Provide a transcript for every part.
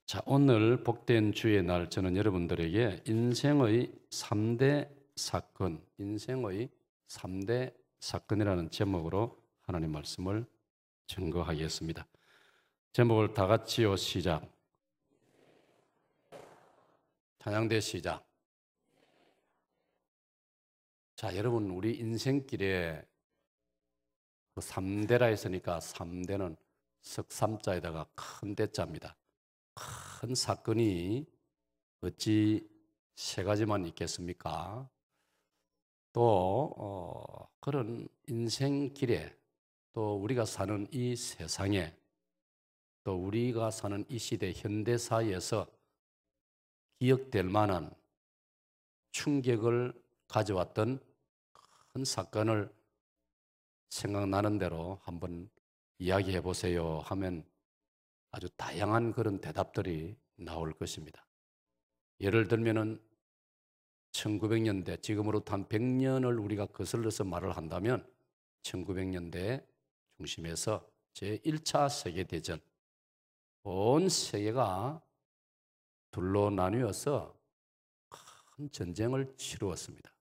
자, 오늘 복된 주의 날 저는 여러분들에게 인생의 3대 사건, 인생의 3대 사건이라는 제목으로 하나님 말씀을 증거하겠습니다. 제목을 다 같이요 시작. 찬양대 시작. 자, 여러분 우리 인생길에 그 3대라 했으니까 3대는 석삼자에다가 큰 대자입니다. 큰 사건이 어찌 세 가지만 있겠습니까? 또 그런 인생길에 또 우리가 사는 이 세상에 또 우리가 사는 이 시대 현대사회에서 기억될 만한 충격을 가져왔던 큰 사건을 생각나는 대로 한번 이야기해 보세요 하면 아주 다양한 그런 대답들이 나올 것입니다. 예를 들면은 1900년대, 지금으로부터 한 100년을 우리가 거슬러서 말을 한다면 1900년대 중심에서 제1차 세계대전, 온 세계가 둘로 나뉘어서 큰 전쟁을 치루었습니다.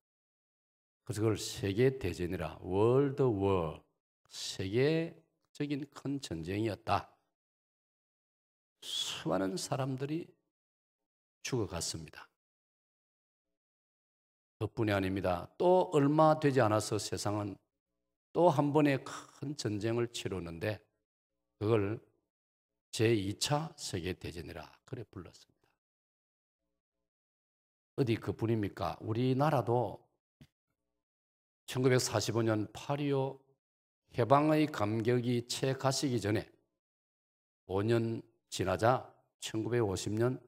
그래서 그걸 세계대전이라 월드 워, 세계적인 큰 전쟁이었다. 수많은 사람들이 죽어갔습니다. 그뿐이 아닙니다. 또 얼마 되지 않아서 세상은 또 한 번의 큰 전쟁을 치르는데 그걸 제2차 세계대전이라 그래 불렀습니다. 어디 그뿐입니까? 우리나라도 1945년 8.25 해방의 감격이 채 가시기 전에 5년 지나자 1950년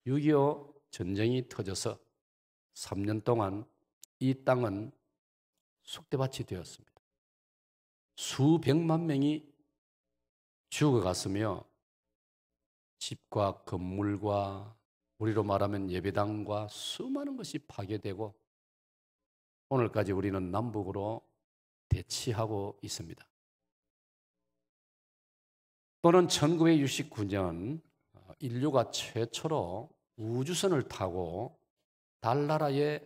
6.25 전쟁이 터져서 3년 동안 이 땅은 쑥대밭이 되었습니다. 수백만 명이 죽어갔으며 집과 건물과 우리로 말하면 예배당과 수많은 것이 파괴되고 오늘까지 우리는 남북으로 대치하고 있습니다. 또는 1969년 인류가 최초로 우주선을 타고 달나라에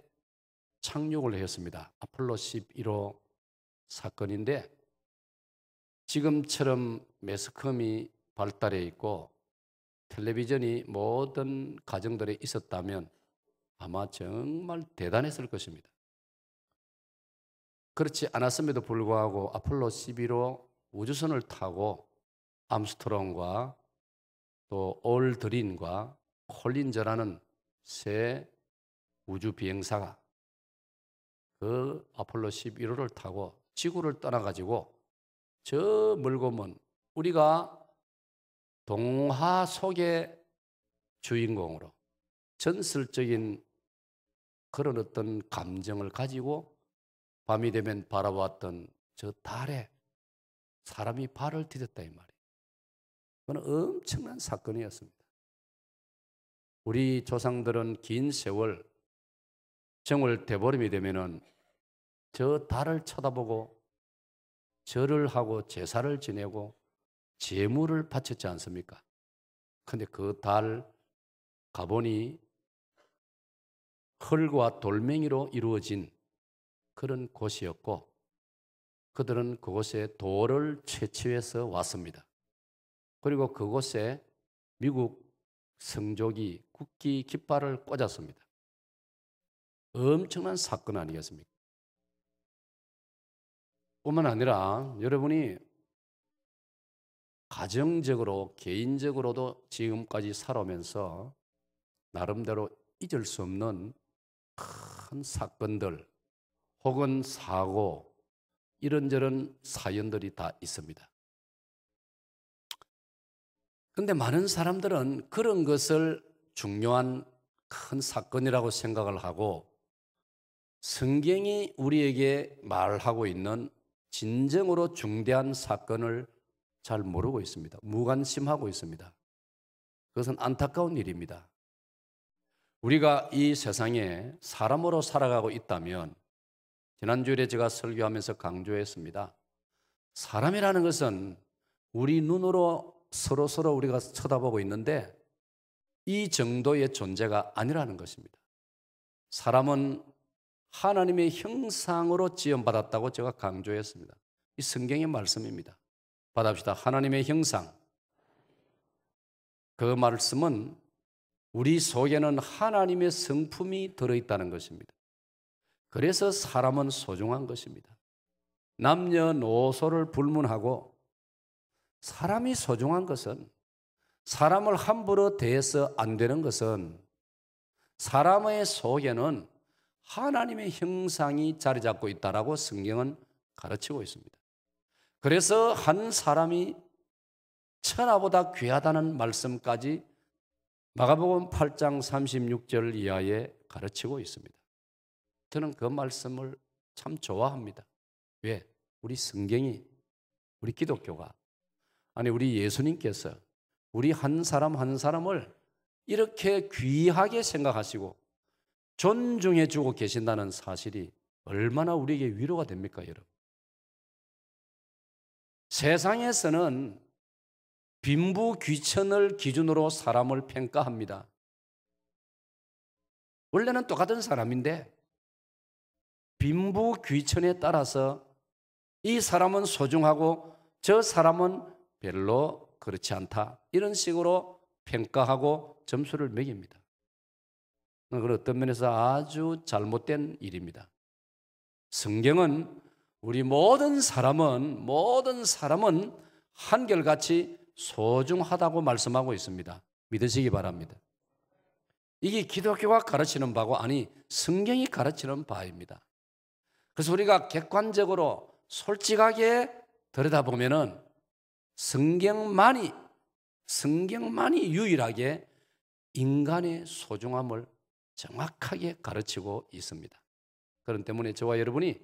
착륙을 했습니다. 아폴로 11호 사건인데 지금처럼 매스컴이 발달해 있고 텔레비전이 모든 가정들에 있었다면 아마 정말 대단했을 것입니다. 그렇지 않았음에도 불구하고 아폴로 11호 우주선을 타고 암스트롱과 또 올드린과 콜린저라는 새 우주 비행사가 그 아폴로 11호를 타고 지구를 떠나가지고 저 멀고 먼 우리가 동화 속의 주인공으로 전설적인 그런 어떤 감정을 가지고 밤이 되면 바라보았던 저 달에 사람이 발을 디뎠다 이 말이에요. 그건 엄청난 사건이었습니다. 우리 조상들은 긴 세월 정월 대보름이 되면은 저 달을 쳐다보고 절을 하고 제사를 지내고 제물을 바쳤지 않습니까? 그런데 그 달 가보니 흙과 돌멩이로 이루어진 그런 곳이었고 그들은 그곳에 돌을 채취해서 왔습니다. 그리고 그곳에 미국 성조기 국기 깃발을 꽂았습니다. 엄청난 사건 아니겠습니까? 뿐만 아니라 여러분이 가정적으로 개인적으로도 지금까지 살아오면서 나름대로 잊을 수 없는 큰 사건들 혹은 사고 이런저런 사연들이 다 있습니다. 그런데 많은 사람들은 그런 것을 중요한 큰 사건이라고 생각을 하고 성경이 우리에게 말하고 있는 진정으로 중대한 사건을 잘 모르고 있습니다. 무관심하고 있습니다. 그것은 안타까운 일입니다. 우리가 이 세상에 사람으로 살아가고 있다면 지난주에 제가 설교하면서 강조했습니다. 사람이라는 것은 우리 눈으로 서로 우리가 쳐다보고 있는데 이 정도의 존재가 아니라는 것입니다. 사람은 하나님의 형상으로 지음받았다고 제가 강조했습니다. 이 성경의 말씀입니다. 받아봅시다. 하나님의 형상. 그 말씀은 우리 속에는 하나님의 성품이 들어있다는 것입니다. 그래서 사람은 소중한 것입니다. 남녀노소를 불문하고 사람이 소중한 것은, 사람을 함부로 대해서 안 되는 것은 사람의 속에는 하나님의 형상이 자리 잡고 있다라고 성경은 가르치고 있습니다. 그래서 한 사람이 천하보다 귀하다는 말씀까지 마가복음 8장 36절 이하에 가르치고 있습니다. 저는 그 말씀을 참 좋아합니다. 왜? 우리 성경이, 우리 기독교가, 아니 우리 예수님께서 우리 한 사람 한 사람을 이렇게 귀하게 생각하시고 존중해 주고 계신다는 사실이 얼마나 우리에게 위로가 됩니까, 여러분? 세상에서는 빈부 귀천을 기준으로 사람을 평가합니다. 원래는 똑같은 사람인데 빈부 귀천에 따라서 이 사람은 소중하고 저 사람은 별로 그렇지 않다, 이런 식으로 평가하고 점수를 매깁니다. 그건 어떤 면에서 아주 잘못된 일입니다. 성경은 우리 모든 사람은 한결같이 소중하다고 말씀하고 있습니다. 믿으시기 바랍니다. 이게 기독교가 가르치는 바고, 아니 성경이 가르치는 바입니다. 그래서 우리가 객관적으로 솔직하게 들여다보면은 성경만이 유일하게 인간의 소중함을 정확하게 가르치고 있습니다. 그런 때문에 저와 여러분이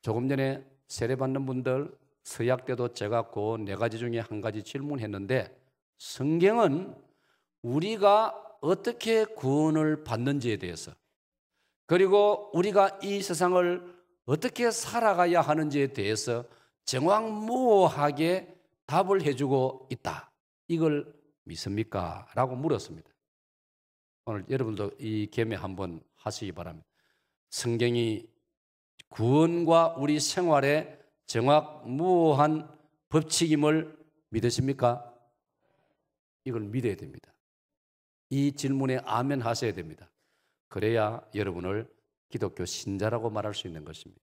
조금 전에 세례받는 분들 서약 때도 제가 그 4가지 중에 한 가지 질문했는데, 성경은 우리가 어떻게 구원을 받는지에 대해서, 그리고 우리가 이 세상을 어떻게 살아가야 하는지에 대해서 정확무오하게 답을 해주고 있다. 이걸 믿습니까? 라고 물었습니다. 오늘 여러분도 이 겸해 한번 하시기 바랍니다. 성경이 구원과 우리 생활에 정확무오한 법칙임을 믿으십니까? 이걸 믿어야 됩니다. 이 질문에 아멘 하셔야 됩니다. 그래야 여러분을 기독교 신자라고 말할 수 있는 것입니다.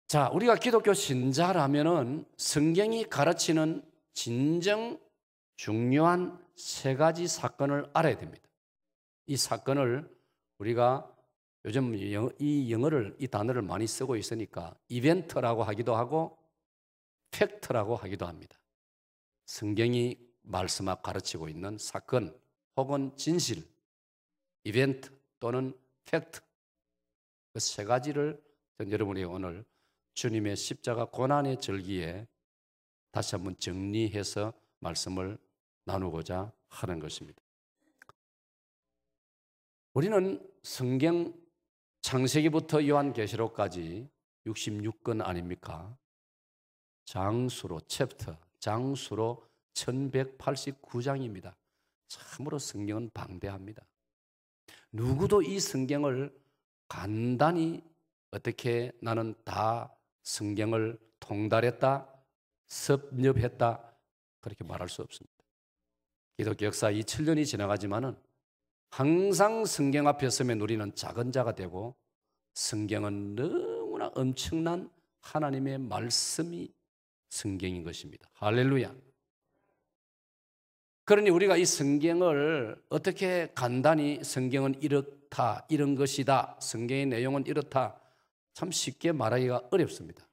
자, 우리가 기독교 신자라면은 성경이 가르치는 진정 중요한 3가지 사건을 알아야 됩니다. 이 사건을 우리가 요즘 이 단어를 많이 쓰고 있으니까 이벤트라고 하기도 하고 팩트라고 하기도 합니다. 성경이 말씀하고 가르치고 있는 사건 혹은 진실, 이벤트 또는 팩트, 그 3가지를 여러분이 오늘 주님의 십자가 고난의 절기에 다시 한번 정리해서 말씀을 나누고자 하는 것입니다. 우리는 성경 창세기부터 요한계시록까지 66권 아닙니까? 장수로 장수로 1189장입니다. 참으로 성경은 방대합니다. 누구도 이 성경을 간단히 어떻게 나는 다 성경을 통달했다, 섭렵했다, 그렇게 말할 수 없습니다. 기독교 역사 2000년이 지나가지만은 항상 성경 앞에 서면 우리는 작은 자가 되고, 성경은 너무나 엄청난 하나님의 말씀이 성경인 것입니다. 할렐루야. 그러니 우리가 이 성경을 어떻게 간단히 성경은 이렇다, 이런 것이다, 성경의 내용은 이렇다, 참 쉽게 말하기가 어렵습니다.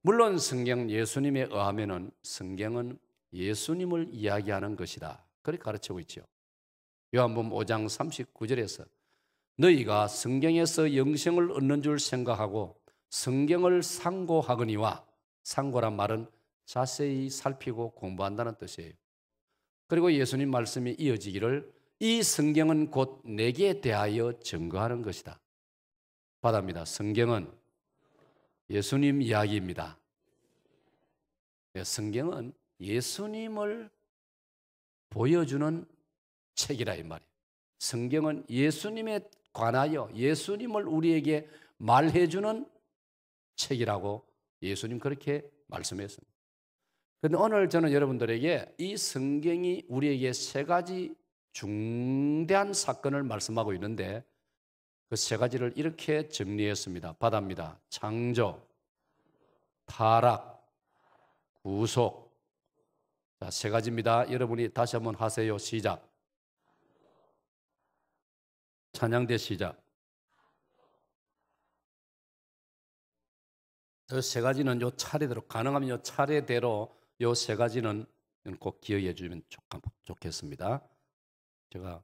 물론 성경 예수님에 의하면은 성경은 예수님을 이야기하는 것이다, 그렇게 가르치고 있죠. 요한복음 5장 39절에서 너희가 성경에서 영생을 얻는 줄 생각하고 성경을 상고하거니와, 상고란 말은 자세히 살피고 공부한다는 뜻이에요. 그리고 예수님 말씀이 이어지기를 이 성경은 곧 내게 대하여 증거하는 것이다. 받아입니다. 성경은 예수님 이야기입니다. 성경은 예수님을 보여주는 책이라 이 말이에요. 성경은 예수님에 관하여 예수님을 우리에게 말해주는 책이라고 예수님 그렇게 말씀했습니다. 그런데 오늘 저는 여러분들에게 이 성경이 우리에게 세 가지 중대한 사건을 말씀하고 있는데 그 세 가지를 이렇게 정리했습니다. 바다입니다. 창조, 타락, 구속. 자, 세 가지입니다. 여러분이 다시 한번 하세요. 시작. 찬양대 시작. 이 세 가지는 요 차례대로, 가능하면 요 차례대로 요 세 가지는 꼭 기억해 주면 좋겠습니다. 제가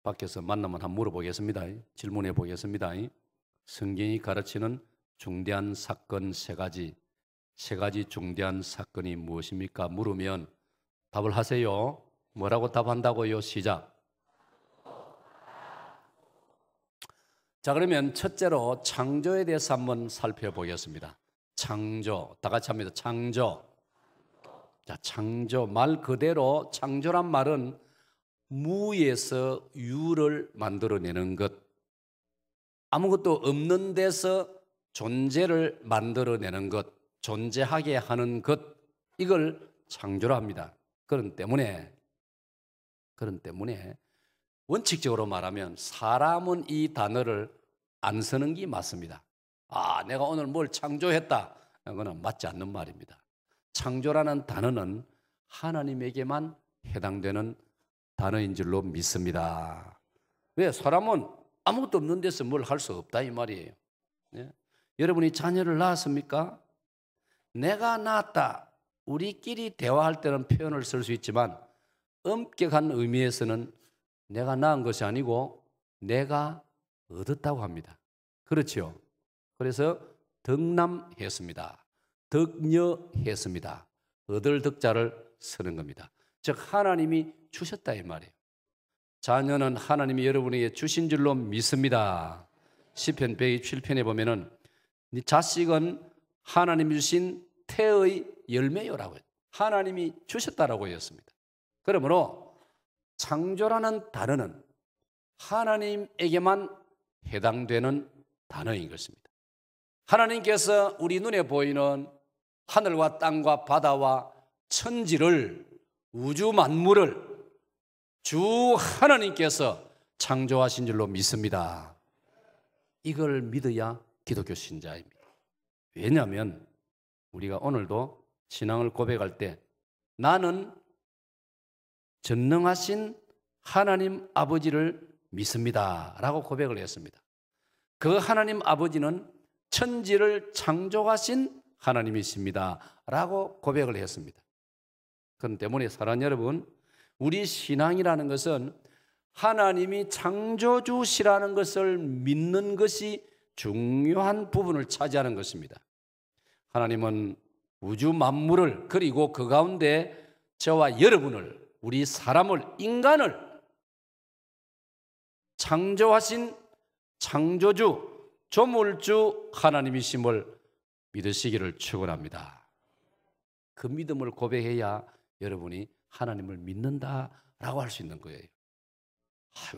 밖에서 만나면 한번 물어보겠습니다. 질문해 보겠습니다. 성경이 가르치는 중대한 사건 세 가지 중대한 사건이 무엇입니까? 물으면 답을 하세요. 뭐라고 답한다고요? 시작. 자, 그러면 첫째로 창조에 대해서 한번 살펴보겠습니다. 창조, 다 같이 합니다. 창조. 자, 창조, 말 그대로 창조란 말은 무에서 유를 만들어내는 것, 아무것도 없는 데서 존재를 만들어내는 것, 존재하게 하는 것, 이걸 창조라 합니다. 그런 때문에 원칙적으로 말하면 사람은 이 단어를 안 쓰는 게 맞습니다. 아, 내가 오늘 뭘 창조했다, 그건 맞지 않는 말입니다. 창조라는 단어는 하나님에게만 해당되는 단어인 줄로 믿습니다. 왜? 사람은 아무것도 없는 데서 뭘 할 수 없다 이 말이에요. 네? 여러분이 자녀를 낳았습니까? 내가 낳았다, 우리끼리 대화할 때는 표현을 쓸 수 있지만 엄격한 의미에서는 내가 낳은 것이 아니고 내가 얻었다고 합니다. 그렇죠? 그래서 덕남했습니다. 덕녀했습니다. 얻을 덕자를 쓰는 겁니다. 즉 하나님이 주셨다 이 말이에요. 자녀는 하나님이 여러분에게 주신 줄로 믿습니다. 시편 127편에 보면은 네 자식은 하나님이 주신 태의 열매요라고 해요. 하나님이 주셨다라고 했습니다. 그러므로 창조라는 단어는 하나님에게만 해당되는 단어인 것입니다. 하나님께서 우리 눈에 보이는 하늘과 땅과 바다와 천지를, 우주 만물을 주 하나님께서 창조하신 줄로 믿습니다. 이걸 믿어야 기독교 신자입니다. 왜냐하면 우리가 오늘도 신앙을 고백할 때 나는 전능하신 하나님 아버지를 믿습니다 라고 고백을 했습니다. 그 하나님 아버지는 천지를 창조하신 하나님이십니다 라고 고백을 했습니다. 그렇기 때문에 사랑하는 여러분, 우리 신앙이라는 것은 하나님이 창조주시라는 것을 믿는 것이 중요한 부분을 차지하는 것입니다. 하나님은 우주 만물을, 그리고 그 가운데 저와 여러분을, 우리 사람을, 인간을 창조하신 창조주, 조물주 하나님이심을 믿으시기를 축원합니다. 그 믿음을 고백해야 여러분이 하나님을 믿는다라고 할 수 있는 거예요.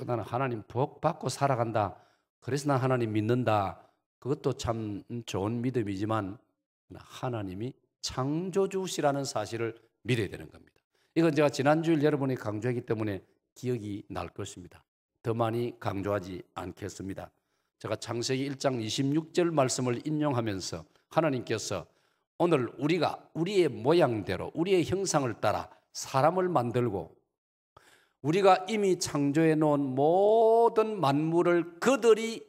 나는 하나님 복 받고 살아간다, 그래서 난 하나님 믿는다, 그것도 참 좋은 믿음이지만 하나님이 창조주시라는 사실을 믿어야 되는 겁니다. 이건 제가 지난주일 여러분이 강조했기 때문에 기억이 날 것입니다. 더 많이 강조하지 않겠습니다. 제가 창세기 1장 26절 말씀을 인용하면서 하나님께서 오늘 우리가 우리의 모양대로 우리의 형상을 따라 사람을 만들고 우리가 이미 창조해 놓은 모든 만물을 그들이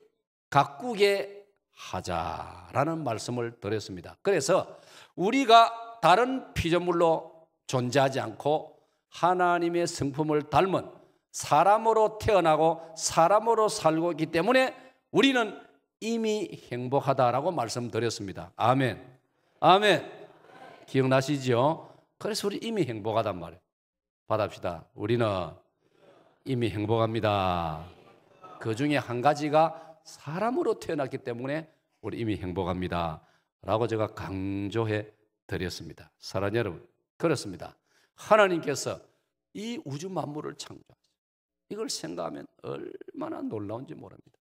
가꾸게 하자라는 말씀을 드렸습니다. 그래서 우리가 다른 피조물로 존재하지 않고 하나님의 성품을 닮은 사람으로 태어나고 사람으로 살고 있기 때문에 우리는 이미 행복하다라고 말씀드렸습니다. 아멘. 아멘. 기억나시죠? 그래서 우리 이미 행복하단 말이에요. 받합시다. 우리는 이미 행복합니다. 그 중에 한 가지가 사람으로 태어났기 때문에 우리 이미 행복합니다 라고 제가 강조해 드렸습니다. 사랑하는 여러분, 그렇습니다. 하나님께서 이 우주 만물을 창조하셨어요. 이걸 생각하면 얼마나 놀라운지 모릅니다.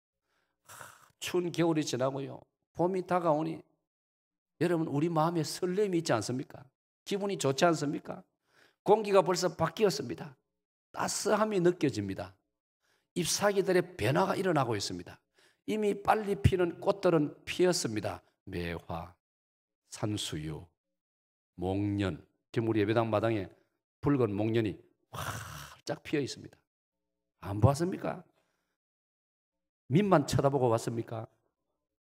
추운 겨울이 지나고요, 봄이 다가오니 여러분, 우리 마음에 설렘이 있지 않습니까? 기분이 좋지 않습니까? 공기가 벌써 바뀌었습니다. 따스함이 느껴집니다. 잎사귀들의 변화가 일어나고 있습니다. 이미 빨리 피는 꽃들은 피었습니다. 매화, 산수유, 목련. 지금 우리 예배당 마당에 붉은 목련이 활짝 피어 있습니다. 안 보았습니까? 밑만 쳐다보고 왔습니까?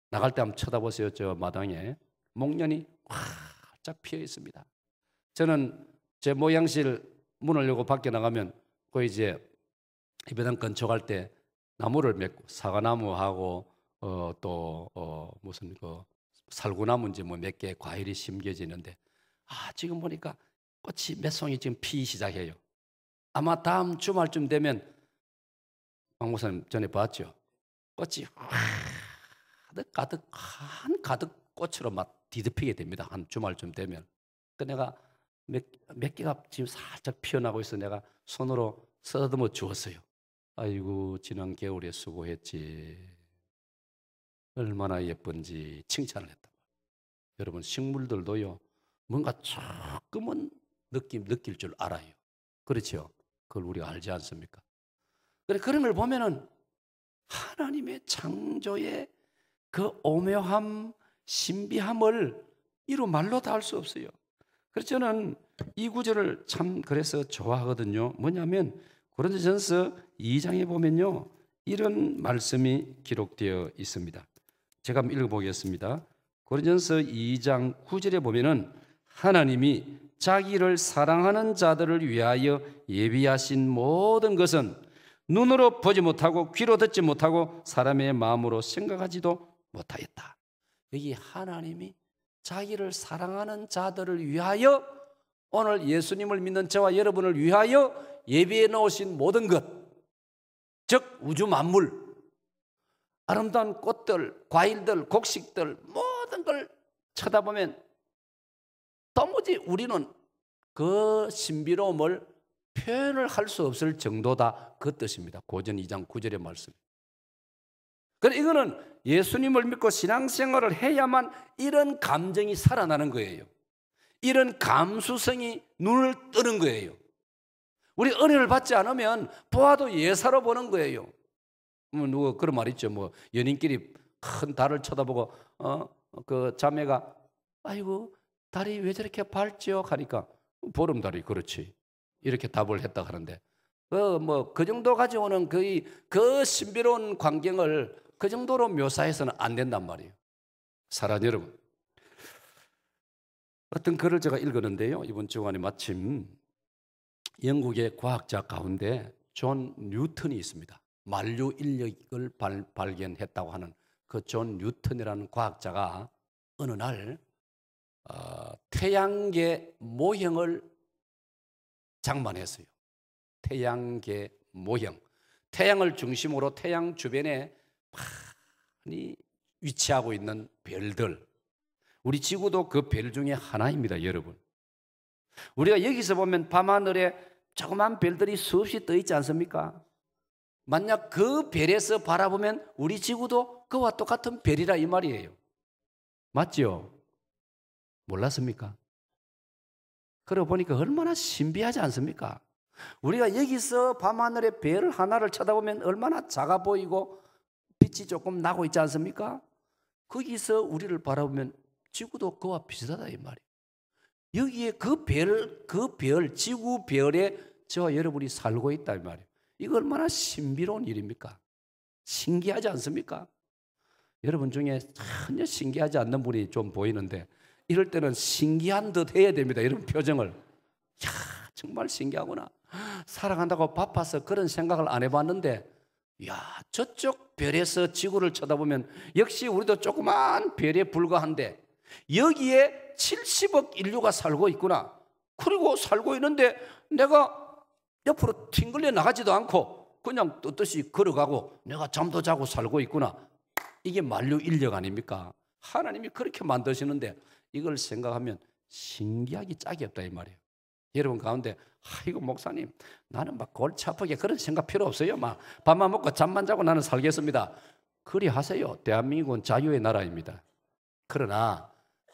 나갈 때 한번 쳐다보세요. 저 마당에 목련이 활짝 피어 있습니다. 저는 제 모양실 문을 열고 밖에 나가면 그 이제 예배당 근처 갈 때 나무를 맺고 사과나무하고 무슨 그 살구나무인지 뭐 몇 개 과일이 심겨지는데 지금 보니까 꽃이 몇 송이 지금 피기 시작해요. 아마 다음 주말쯤 되면 박 목사님 전에 봤죠? 꽃이 가득 꽃으로 막 뒤덮이게 됩니다. 한 주말쯤 되면. 그 내가 몇 개가 지금 살짝 피어나고 있어. 내가 손으로 쓰다듬어 주었어요. 아이고, 지난 겨울에 수고했지. 얼마나 예쁜지 칭찬을 했단 말이에요. 여러분, 식물들도요, 뭔가 조금은 느낄 줄 알아요. 그렇죠? 그걸 우리가 알지 않습니까? 그런 걸 보면은 하나님의 창조의 그 오묘함, 신비함을 이루 말로 다 할 수 없어요. 그래서 저는 이 구절을 참 그래서 좋아하거든요. 뭐냐면 고린도전서 2장에 보면요, 이런 말씀이 기록되어 있습니다. 제가 한번 읽어보겠습니다. 고린도전서 2장 9절에 보면은 하나님이 자기를 사랑하는 자들을 위하여 예비하신 모든 것은 눈으로 보지 못하고 귀로 듣지 못하고 사람의 마음으로 생각하지도 못하였다. 여기 하나님이 자기를 사랑하는 자들을 위하여, 오늘 예수님을 믿는 저와 여러분을 위하여 예비해 놓으신 모든 것, 즉 우주 만물, 아름다운 꽃들, 과일들, 곡식들, 모든 걸 쳐다보면 도무지 우리는 그 신비로움을 표현을 할 수 없을 정도다, 그 뜻입니다. 고전 2장 9절의 말씀. 그래서 이거는 예수님을 믿고 신앙생활을 해야만 이런 감정이 살아나는 거예요. 이런 감수성이 눈을 뜨는 거예요. 우리 은혜를 받지 않으면 보아도 예사로 보는 거예요. 누가 그런 말 있죠. 뭐 연인끼리 큰 달을 쳐다보고 그 자매가 아이고 달이 왜 저렇게 밝죠? 하니까 보름달이 그렇지, 이렇게 답을 했다 하는데, 그 정도 가져오는 그 신비로운 광경을 그 정도로 묘사해서는 안 된단 말이에요. 사랑하는 여러분, 어떤 글을 제가 읽었는데요, 이번 주간에 마침 영국의 과학자 가운데 존 뉴턴이 있습니다. 만류 인력을 발견했다고 하는 그 존 뉴턴이라는 과학자가 어느 날 태양계 모형을 장만했어요. 태양계 모형, 태양을 중심으로 태양 주변에 많이 위치하고 있는 별들, 우리 지구도 그 별 중에 하나입니다. 여러분, 우리가 여기서 보면 밤하늘에 조그만 별들이 수없이 떠 있지 않습니까? 만약 그 별에서 바라보면 우리 지구도 그와 똑같은 별이라 이 말이에요. 맞죠? 몰랐습니까? 그러고 보니까 얼마나 신비하지 않습니까? 우리가 여기서 밤하늘의 별 하나를 쳐다보면 얼마나 작아 보이고 빛이 조금 나고 있지 않습니까? 거기서 우리를 바라보면 지구도 그와 비슷하다 이 말이에요. 여기에 그 별, 지구 별에 저와 여러분이 살고 있다 이 말이에요. 이거 얼마나 신비로운 일입니까? 신기하지 않습니까? 여러분 중에 전혀 신기하지 않는 분이 좀 보이는데, 이럴 때는 신기한 듯 해야 됩니다. 이런 표정을. 정말 신기하구나. 살아간다고 바빠서 그런 생각을 안 해봤는데, 저쪽 별에서 지구를 쳐다보면 역시 우리도 조그만 별에 불과한데 여기에 70억 인류가 살고 있구나. 그리고 살고 있는데 내가 옆으로 튕글려 나가지도 않고 그냥 떳떳이 걸어가고 내가 잠도 자고 살고 있구나. 이게 만류 인력 아닙니까? 하나님이 그렇게 만드시는데 이걸 생각하면 신기하기 짝이 없다 이 말이에요. 여러분 가운데 아이고 목사님, 나는 막 골치 아프게 그런 생각 필요 없어요. 막 밥만 먹고 잠만 자고 나는 살겠습니다. 그리 하세요. 대한민국은 자유의 나라입니다. 그러나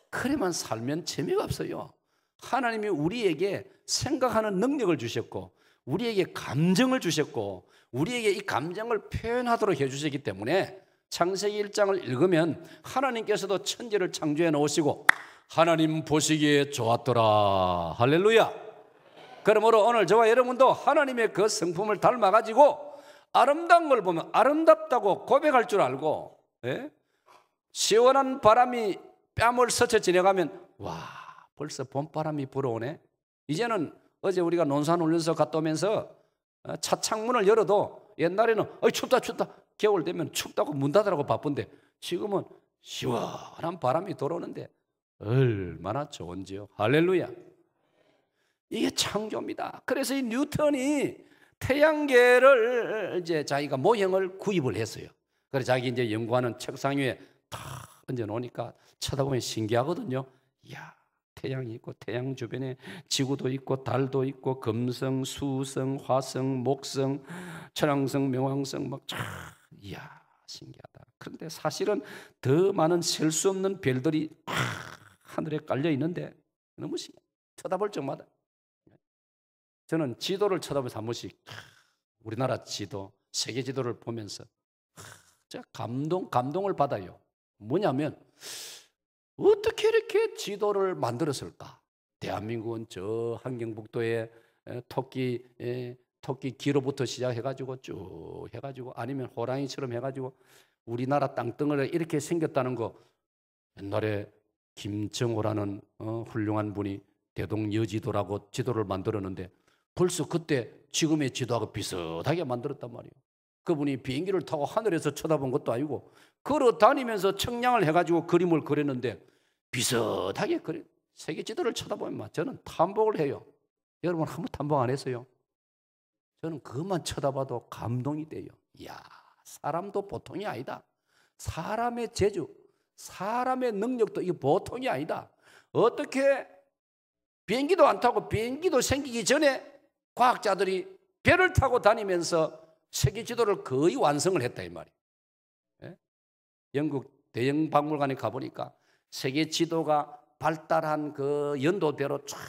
그래만 살면 재미가 없어요. 하나님이 우리에게 생각하는 능력을 주셨고, 우리에게 감정을 주셨고, 우리에게 이 감정을 표현하도록 해주셨기 때문에 창세기 1장을 읽으면 하나님께서도 천지를 창조해 놓으시고 하나님 보시기에 좋았더라. 할렐루야. 그러므로 오늘 저와 여러분도 하나님의 그 성품을 닮아가지고 아름다운 걸 보면 아름답다고 고백할 줄 알고, 예? 시원한 바람이 뺨을 스쳐 지나가면 와, 벌써 봄바람이 불어오네. 이제는 어제 우리가 논산훈련소 갔다 오면서 차 창문을 열어도 옛날에는 춥다 겨울 되면 춥다고 문 닫으라고 바쁜데 지금은 시원한 바람이 들어오는데 얼마나 좋은지요. 할렐루야. 이게 창조입니다. 그래서 이 뉴턴이 태양계를 이제 자기가 모형을 구입을 했어요. 그래서 자기 이제 연구하는 책상 위에 탁 얹어 놓으니까 쳐다보면 신기하거든요. 이야, 태양이 있고 태양 주변에 지구도 있고 달도 있고 금성, 수성, 화성, 목성, 천왕성, 명왕성 막 이야, 신기하다. 그런데 사실은 더 많은 셀 수 없는 별들이 하늘에 깔려 있는데 너무 신기해. 쳐다볼 적마다 저는 지도를 쳐다보면서 한 번씩 우리나라 지도, 세계 지도를 보면서 제가 감동을 받아요. 뭐냐면 어떻게 이렇게 지도를 만들었을까? 대한민국은 저 한경북도에 토끼 기로부터 시작해가지고 쭉 해가지고 아니면 호랑이처럼 해가지고 우리나라 땅덩어리가 이렇게 생겼다는 거 옛날에 김정호라는 훌륭한 분이 대동여지도라고 지도를 만들었는데 벌써 그때 지금의 지도하고 비슷하게 만들었단 말이에요. 그분이 비행기를 타고 하늘에서 쳐다본 것도 아니고 걸어 다니면서 청량을 해가지고 그림을 그렸는데 비슷하게 그려. 세계 지도를 쳐다보면 저는 탐복을 해요. 여러분 한번 탐복 안 했어요? 저는 그것만 쳐다봐도 감동이 돼요. 이야, 사람도 보통이 아니다. 사람의 재주, 사람의 능력도 이게 보통이 아니다. 어떻게 비행기도 안 타고 비행기도 생기기 전에 과학자들이 배를 타고 다니면서 세계 지도를 거의 완성을 했다 이 말이에요. 예? 영국 대영 박물관에 가보니까 세계 지도가 발달한 그 연도대로 쫙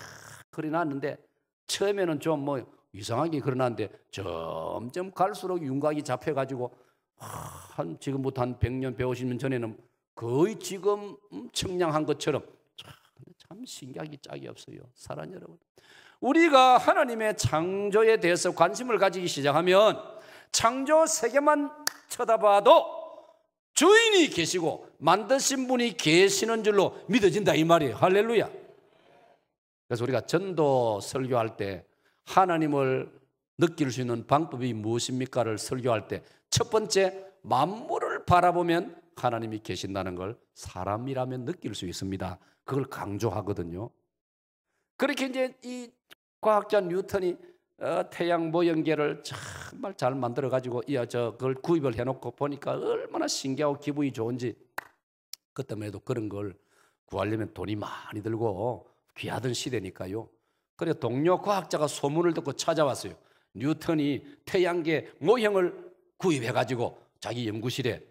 그려놨는데 처음에는 좀 뭐 이상하게 그려놨는데 점점 갈수록 윤곽이 잡혀가지고 지금부터 한 100년, 150년 전에는 거의 지금 청량한 것처럼 참 신기하기 짝이 없어요. 사랑 여러분, 우리가 하나님의 창조에 대해서 관심을 가지기 시작하면 창조 세계만 쳐다봐도 주인이 계시고 만드신 분이 계시는 줄로 믿어진다 이 말이에요. 할렐루야. 그래서 우리가 전도 설교할 때 하나님을 느낄 수 있는 방법이 무엇입니까를 설교할 때 첫 번째, 만물을 바라보면 하나님이 계신다는 걸 사람이라면 느낄 수 있습니다. 그걸 강조하거든요. 그렇게 이제 이 과학자 뉴턴이 태양 모형계를 정말 잘 만들어 가지고 그걸 구입을 해놓고 보니까 얼마나 신기하고 기분이 좋은지. 그때만 해도 그런 걸 구하려면 돈이 많이 들고 귀하던 시대니까요. 그래 동료 과학자가 소문을 듣고 찾아왔어요. 뉴턴이 태양계 모형을 구입해 가지고 자기 연구실에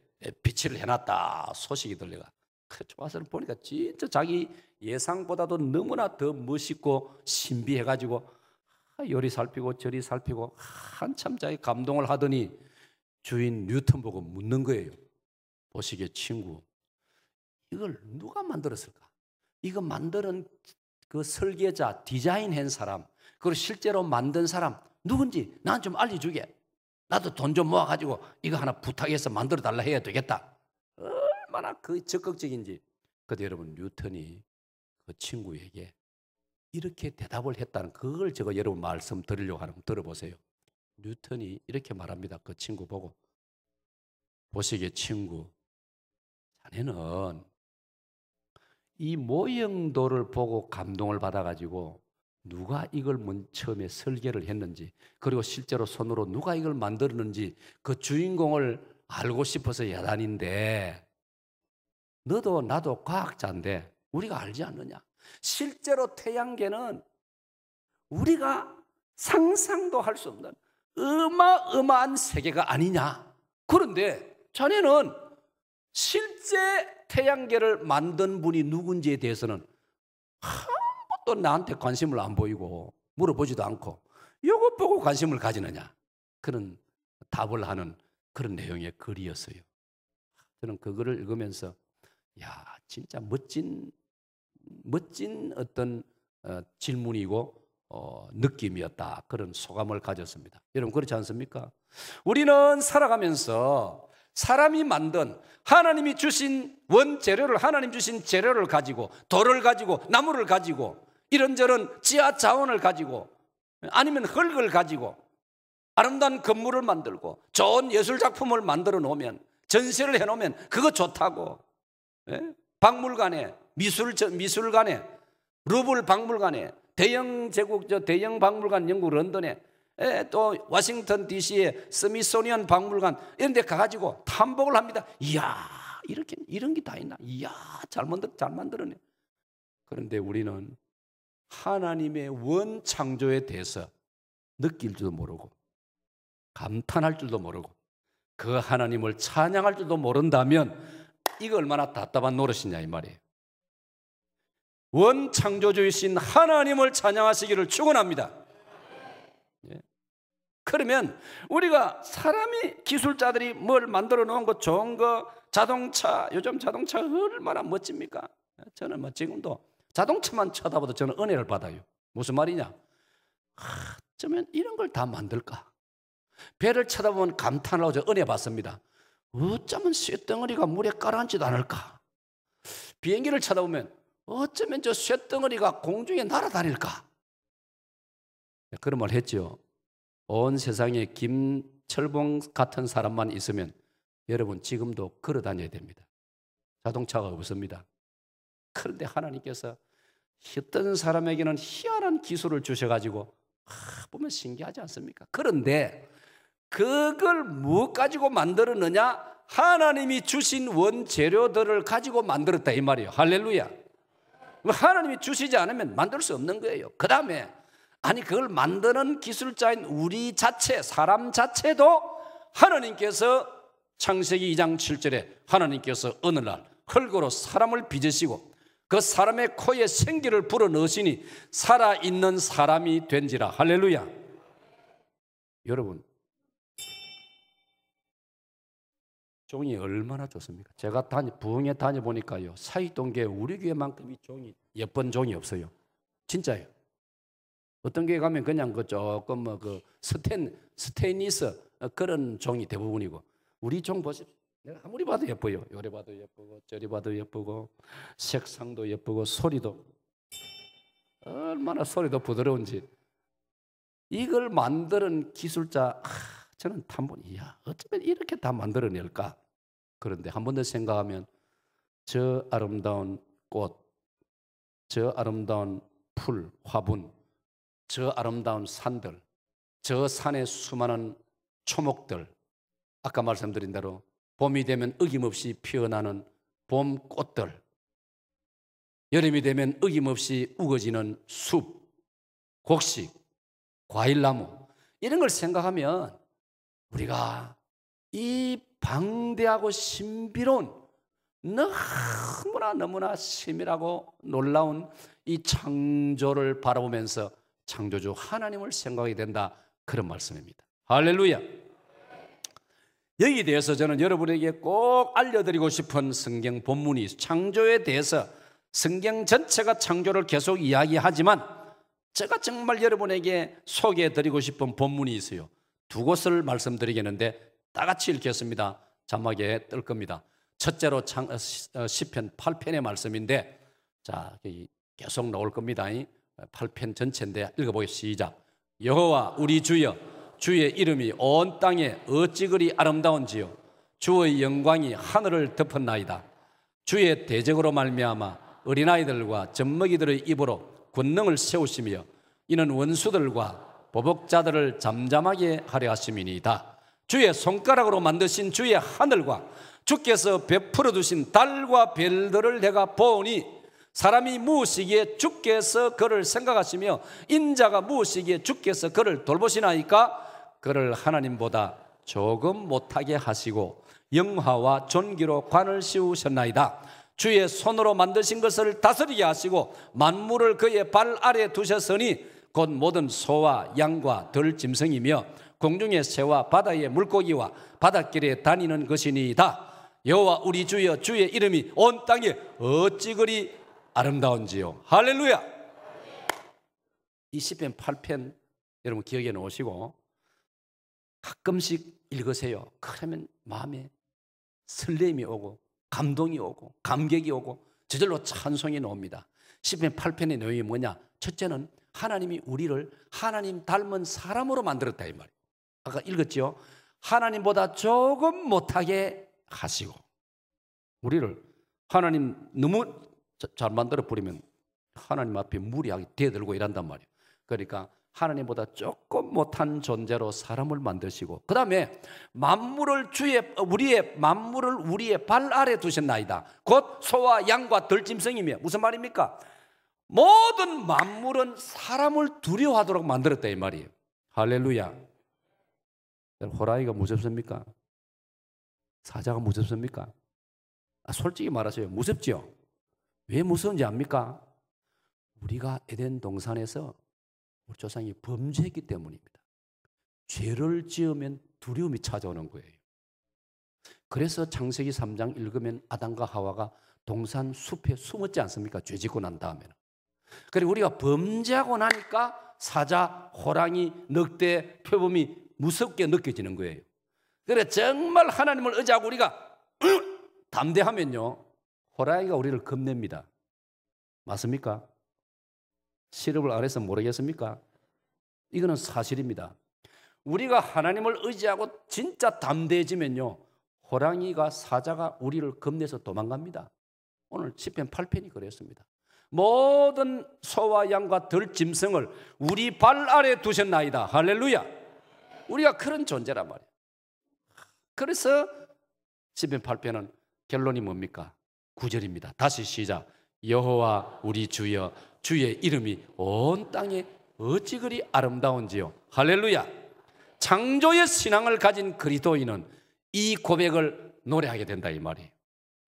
비치를 해놨다 소식이 들려가. 와서 보니까 진짜 자기 예상보다도 너무나 더 멋있고 신비해가지고 요리 살피고 저리 살피고 한참 자기 감동을 하더니 주인 뉴턴 보고 묻는 거예요. 보시기에 친구, 이걸 누가 만들었을까? 이거 만드는 그 설계자, 디자인한 사람, 그리고 실제로 만든 사람 누군지 난 좀 알려주게. 나도 돈 좀 모아가지고 이거 하나 부탁해서 만들어 달라 해야 되겠다. 얼마나 그 적극적인지. 그런데 여러분 뉴턴이 그 친구에게 이렇게 대답을 했다는 그걸 제가 여러분 말씀 드리려고 하는 거 들어보세요. 뉴턴이 이렇게 말합니다. 그 친구 보고, 보시기에 친구, 자네는 이 모형도를 보고 감동을 받아가지고 누가 이걸 처음에 설계를 했는지, 그리고 실제로 손으로 누가 이걸 만들었는지 그 주인공을 알고 싶어서 야단인데, 너도 나도 과학자인데 우리가 알지 않느냐? 실제로 태양계는 우리가 상상도 할 수 없는 어마어마한 세계가 아니냐. 그런데 자네는 실제 태양계를 만든 분이 누군지에 대해서는 한 번도 나한테 관심을 안 보이고 물어보지도 않고 이것 보고 관심을 가지느냐. 그런 답을 하는 그런 내용의 글이었어요. 저는 그거를 읽으면서 야, 진짜 멋진 어떤 질문이고 느낌이었다. 그런 소감을 가졌습니다. 여러분 그렇지 않습니까? 우리는 살아가면서 사람이 만든 하나님이 주신 원재료를, 하나님 주신 재료를 가지고, 돌을 가지고, 나무를 가지고, 이런저런 지하 자원을 가지고, 아니면 흙을 가지고 아름다운 건물을 만들고 좋은 예술작품을 만들어 놓으면, 전시를 해놓으면 그거 좋다고, 박물관에, 미술관에, 루블 박물관에, 대형 박물관, 영국 런던에, 또 워싱턴 DC의 스미소니언 박물관 이런 데 가가지고 탐복을 합니다. 이야, 이런 게 다 있나? 이야, 잘 만들었네. 그런데 우리는 하나님의 원창조에 대해서 느낄 줄도 모르고 감탄할 줄도 모르고 그 하나님을 찬양할 줄도 모른다면 이거 얼마나 답답한 노릇이냐 이 말이에요. 원창조주이신 하나님을 찬양하시기를 축원합니다. 그러면 우리가 사람이, 기술자들이 뭘 만들어 놓은 거, 좋은 거, 자동차, 요즘 자동차 얼마나 멋집니까? 저는 지금도 자동차만 쳐다봐도 저는 은혜를 받아요. 무슨 말이냐? 어쩌면 이런 걸 다 만들까? 배를 쳐다보면 감탄을 하고 저 은혜 받습니다. 어쩌면 쇳덩어리가 물에 가라앉지도 않을까? 비행기를 쳐다보면 어쩌면 저 쇳덩어리가 공중에 날아다닐까? 그런 말 했죠. 온 세상에 김철봉 같은 사람만 있으면 여러분 지금도 걸어 다녀야 됩니다. 자동차가 없습니다. 그런데 하나님께서 어떤 사람에게는 희한한 기술을 주셔가지고 보면 신기하지 않습니까? 그런데 그걸 무엇 가지고 만들었느냐? 하나님이 주신 원재료들을 가지고 만들었다 이 말이에요. 할렐루야. 하나님이 주시지 않으면 만들 수 없는 거예요. 그 다음에 아니 그걸 만드는 기술자인 우리 자체, 사람 자체도 하나님께서 창세기 2장 7절에 하나님께서 어느 날 흙으로 사람을 빚으시고 그 사람의 코에 생기를 불어넣으시니 살아있는 사람이 된지라. 할렐루야. 여러분 종이 얼마나 좋습니까? 제가 부흥회 다녀보니까요, 사익동교회 우리 교회만큼 이 종이 예쁜 종이 없어요. 진짜예요. 어떤 교회 가면 그냥 그 조금 스테인리스 그런 종이 대부분이고, 우리 종 보십시오. 내가 아무리 봐도 예뻐요. 요래 봐도 예쁘고 저리 봐도 예쁘고 색상도 예쁘고 소리도 얼마나 소리도 부드러운지. 이걸 만드는 기술자, 저는 탐본, 이야 어쩌면 이렇게 다 만들어낼까? 그런데 한 번 더 생각하면 저 아름다운 꽃, 저 아름다운 풀, 화분, 저 아름다운 산들, 저 산의 수많은 초목들, 아까 말씀드린 대로 봄이 되면 어김없이 피어나는 봄꽃들, 여름이 되면 어김없이 우거지는 숲, 곡식, 과일나무, 이런 걸 생각하면 우리가 이 방대하고 신비로운 너무나 세밀하고 놀라운 이 창조를 바라보면서 창조주 하나님을 생각하게 된다, 그런 말씀입니다. 할렐루야. 여기에 대해서 저는 여러분에게 꼭 알려드리고 싶은 성경 본문이, 창조에 대해서 성경 전체가 창조를 계속 이야기하지만 제가 정말 여러분에게 소개해드리고 싶은 본문이 있어요. 두 곳을 말씀드리겠는데 다 같이 읽겠습니다. 자막에 뜰 겁니다. 첫째로 시편 8편의 말씀인데, 자 계속 나올 겁니다. 8편 전체인데 읽어보겠습니다. 시작. 여호와 우리 주여, 주의 이름이 온 땅에 어찌 그리 아름다운지요. 주의 영광이 하늘을 덮었나이다. 주의 대적으로 말미암아 어린아이들과 젖먹이들의 입으로 권능을 세우시며 이는 원수들과 보복자들을 잠잠하게 하려 하심이니이다. 주의 손가락으로 만드신 주의 하늘과 주께서 베풀어 두신 달과 별들을 내가 보니 사람이 무엇이기에 주께서 그를 생각하시며 인자가 무엇이기에 주께서 그를 돌보시나이까? 그를 하나님보다 조금 못하게 하시고 영화와 존귀로 관을 씌우셨나이다. 주의 손으로 만드신 것을 다스리게 하시고 만물을 그의 발 아래 두셨으니 곧 모든 소와 양과 들짐승이며 공중의 새와 바다의 물고기와 바닷길에 다니는 것이니이다. 여호와 우리 주여, 주의 이름이 온 땅에 어찌 그리 아름다운지요. 할렐루야. 이 시편 8편 여러분 기억에 놓으시고 가끔씩 읽으세요. 그러면 마음에 설렘이 오고 감동이 오고 감격이 오고 저절로 찬송이 나옵니다. 시편 8편의 내용이 뭐냐? 첫째는 하나님이 우리를 하나님 닮은 사람으로 만들었다 이 말이에요. 아까 읽었죠? 하나님보다 조금 못하게 하시고 우리를 하나님 너무 잘 만들어 버리면 하나님 앞에 무리하게 대들고 이란단 말이에요. 그러니까 하나님보다 조금 못한 존재로 사람을 만드시고 그 다음에 만물을 우리의 발 아래 두셨나이다. 곧 소와 양과 들짐승이며 무슨 말입니까? 모든 만물은 사람을 두려워하도록 만들었다 이 말이에요. 할렐루야. 호랑이가 무섭습니까? 사자가 무섭습니까? 솔직히 말하세요. 무섭죠? 왜 무서운지 압니까? 우리가 에덴 동산에서 우리 조상이 범죄했기 때문입니다. 죄를 지으면 두려움이 찾아오는 거예요. 그래서 창세기 3장 읽으면 아담과 하와가 동산 숲에 숨었지 않습니까? 죄 짓고 난 다음에는. 그리고 우리가 범죄하고 나니까 사자, 호랑이, 늑대, 표범이 무섭게 느껴지는 거예요. 그래 정말 하나님을 의지하고 우리가 담대하면요 호랑이가 우리를 겁냅니다. 맞습니까? 시럽을 안 해서 모르겠습니까? 이거는 사실입니다. 우리가 하나님을 의지하고 진짜 담대해지면요 호랑이가 사자가 우리를 겁내서 도망갑니다. 오늘 시편 8편이 그랬습니다. 모든 소와 양과 들짐승을 우리 발 아래 두셨나이다. 할렐루야. 우리가 그런 존재란 말이에요. 그래서 시편 8편은 결론이 뭡니까? 9절입니다. 다시 시작. 여호와 우리 주여, 주의 이름이 온 땅에 어찌 그리 아름다운지요. 할렐루야. 창조의 신앙을 가진 그리스도인은 이 고백을 노래하게 된다 이 말이에요.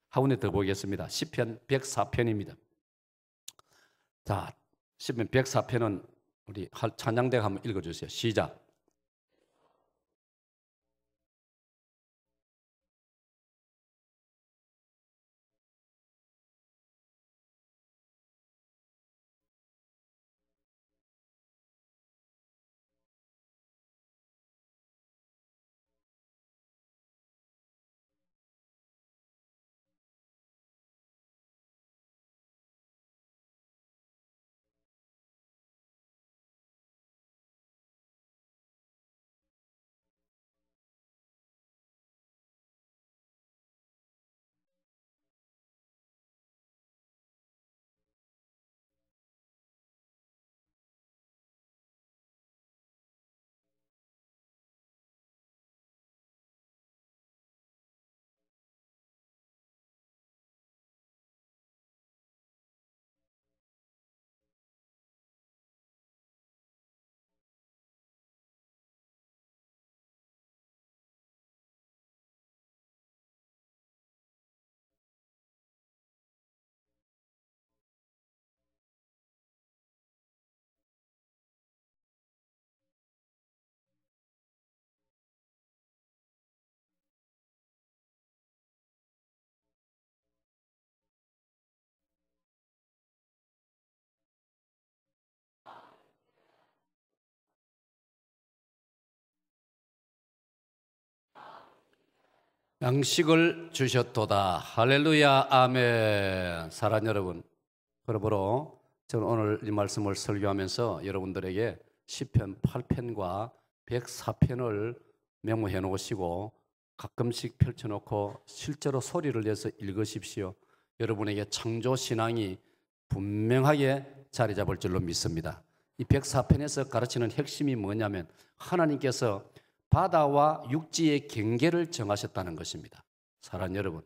한 군데 더 보겠습니다. 시편 104편입니다. 자, 시편 104편은 우리 찬양대가 한번 읽어주세요. 시작. 양식을 주셨도다. 할렐루야. 아멘. 사랑하는 여러분, 그러므로 저는 오늘 이 말씀을 설교하면서 여러분들에게 시편 8편과 104편을 메모해 놓으시고 가끔씩 펼쳐놓고 실제로 소리를 내서 읽으십시오. 여러분에게 창조 신앙이 분명하게 자리 잡을 줄로 믿습니다. 이 104편에서 가르치는 핵심이 뭐냐면 하나님께서 바다와 육지의 경계를 정하셨다는 것입니다. 사랑하는 여러분,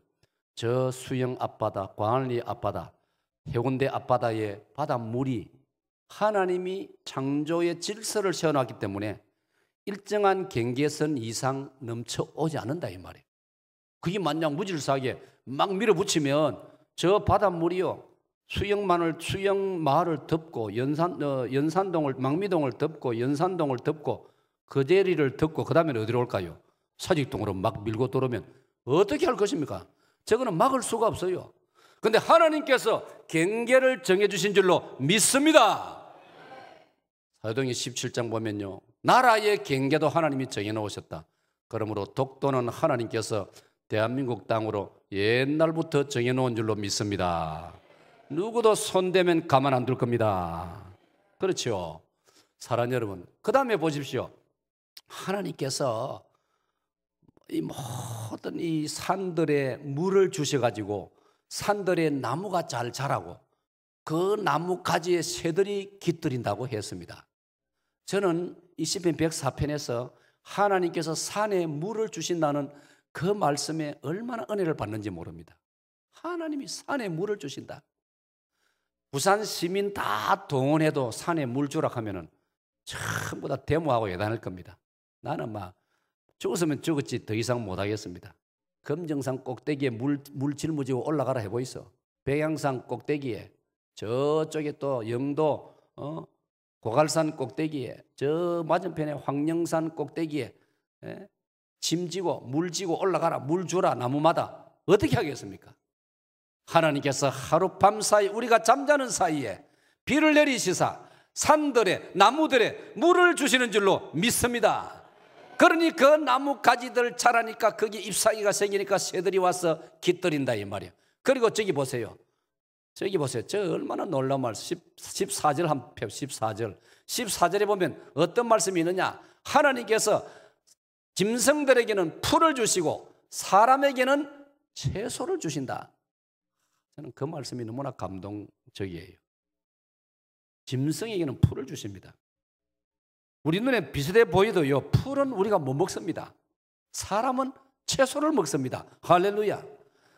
저 수영 앞바다, 광안리 앞바다 해운대 앞바다에 바닷물이 하나님이 창조의 질서를 세워놨기 때문에 일정한 경계선 이상 넘쳐오지 않는다 이 말이에요. 그게 만약 무질서하게 막 밀어붙이면 저 바닷물이요 수영마을을 덮고 연산동을 망미동을 덮고 연산동을 덮고 그 대리를 덮고 그 다음에 어디로 올까요? 사직동으로 막 밀고 들어오면 어떻게 할 것입니까? 저거는 막을 수가 없어요. 그런데 하나님께서 경계를 정해주신 줄로 믿습니다. 사도행전 17장 보면요 나라의 경계도 하나님이 정해놓으셨다. 그러므로 독도는 하나님께서 대한민국 땅으로 옛날부터 정해놓은 줄로 믿습니다. 누구도 손대면 가만 안 둘 겁니다. 그렇죠? 사랑하는 여러분, 그 다음에 보십시오. 하나님께서 이 모든 이 산들에 물을 주셔가지고 산들에 나무가 잘 자라고 그 나무 가지에 새들이 깃들인다고 했습니다. 저는 이 시편 104편에서 하나님께서 산에 물을 주신다는 그 말씀에 얼마나 은혜를 받는지 모릅니다. 하나님이 산에 물을 주신다. 부산 시민 다 동원해도 산에 물 주라 하면은 전부 다 데모하고 예단할 겁니다. 나는 막 죽었으면 죽었지 더 이상 못하겠습니다. 금정산 꼭대기에 물 짊어지고 올라가라 해보이소. 백양산 꼭대기에 저쪽에 또 영도 고갈산 꼭대기에 저 맞은편에 황령산 꼭대기에 짐지고 물지고 올라가라 물 주라 나무마다 어떻게 하겠습니까? 하나님께서 하룻밤 사이 우리가 잠자는 사이에 비를 내리시사 산들에 나무들에 물을 주시는 줄로 믿습니다. 그러니 그 나무 가지들 자라니까 거기 잎사귀가 생기니까 새들이 와서 깃들인다 이 말이에요. 그리고 저기 보세요. 저기 보세요. 저 얼마나 놀라운 말씀. 14절 한 편, 14절. 14절에 보면 어떤 말씀이 있느냐? 하나님께서 짐승들에게는 풀을 주시고 사람에게는 채소를 주신다. 저는 그 말씀이 너무나 감동적이에요. 짐승에게는 풀을 주십니다. 우리 눈에 비슷해 보이도요, 풀은 우리가 못 먹습니다. 사람은 채소를 먹습니다. 할렐루야.